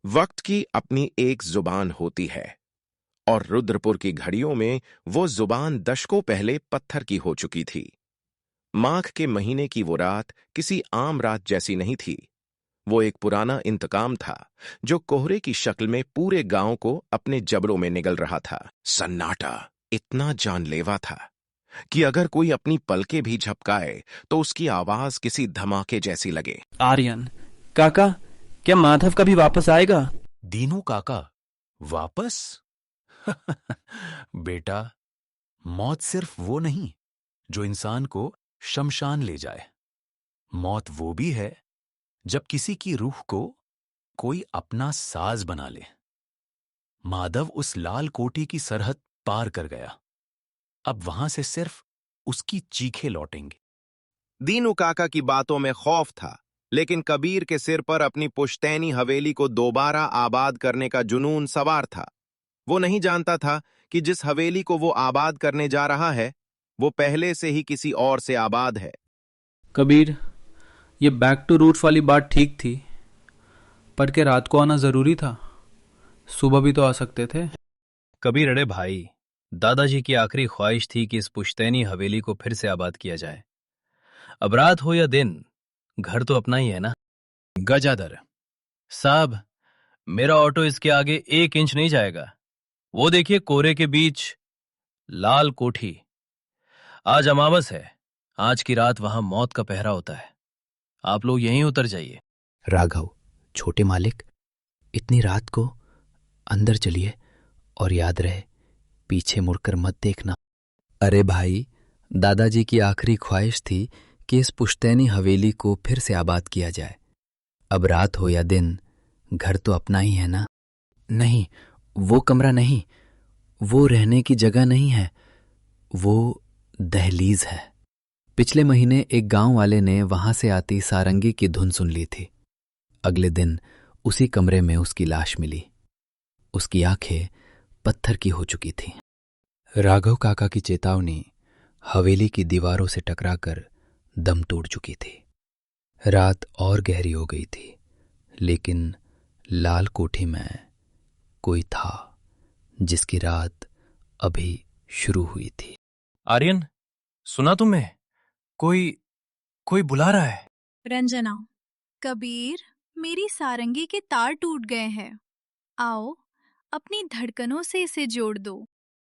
वक्त की अपनी एक जुबान होती है और रुद्रपुर की घड़ियों में वो जुबान दशकों पहले पत्थर की हो चुकी थी। माघ के महीने की वो रात किसी आम रात जैसी नहीं थी। वो एक पुराना इंतकाम था जो कोहरे की शक्ल में पूरे गांव को अपने जबड़ों में निगल रहा था। सन्नाटा इतना जानलेवा था कि अगर कोई अपनी पलकें भी झपकाए तो उसकी आवाज किसी धमाके जैसी लगे। आर्यन काका, क्या माधव कभी वापस आएगा? दीनू काका वापस? बेटा, मौत सिर्फ वो नहीं जो इंसान को शमशान ले जाए। मौत वो भी है जब किसी की रूह को कोई अपना साज बना ले। माधव उस लाल कोठी की सरहद पार कर गया। अब वहां से सिर्फ उसकी चीखें लौटेंगी। दीनू काका की बातों में खौफ था, लेकिन कबीर के सिर पर अपनी पुश्तैनी हवेली को दोबारा आबाद करने का जुनून सवार था। वो नहीं जानता था कि जिस हवेली को वो आबाद करने जा रहा है वो पहले से ही किसी और से आबाद है। कबीर, ये बैक टू रूट्स वाली बात ठीक थी, पर क्या रात को आना जरूरी था? सुबह भी तो आ सकते थे। कबीर, अरे भाई, दादाजी की आखिरी ख्वाहिश थी कि इस पुश्तैनी हवेली को फिर से आबाद किया जाए। अब रात हो या दिन, घर तो अपना ही है ना। गजादर साहब, मेरा ऑटो इसके आगे 1 इंच नहीं जाएगा। वो देखिए कोहरे के बीच लाल कोठी। आज अमावस है। आज की रात वहां मौत का पहरा होता है। आप लोग यहीं उतर जाइए। राघव, छोटे मालिक, इतनी रात को अंदर चलिए और याद रहे पीछे मुड़कर मत देखना। अरे भाई, दादाजी की आखिरी ख्वाहिश थी कि इस पुश्तैनी हवेली को फिर से आबाद किया जाए। अब रात हो या दिन, घर तो अपना ही है ना। नहीं, वो कमरा नहीं, वो रहने की जगह नहीं है, वो दहलीज है। पिछले महीने एक गांव वाले ने वहां से आती सारंगी की धुन सुन ली थी। अगले दिन उसी कमरे में उसकी लाश मिली। उसकी आंखें पत्थर की हो चुकी थीं। राघव काका की चेतावनी हवेली की दीवारों से टकराकर दम तोड़ चुकी थी। रात और गहरी हो गई थी, लेकिन लाल कोठी में कोई था जिसकी रात अभी शुरू हुई थी। आर्यन, सुना तुम्हें? कोई बुला रहा है। रंजना, कबीर, मेरी सारंगी के तार टूट गए हैं। आओ, अपनी धड़कनों से इसे जोड़ दो।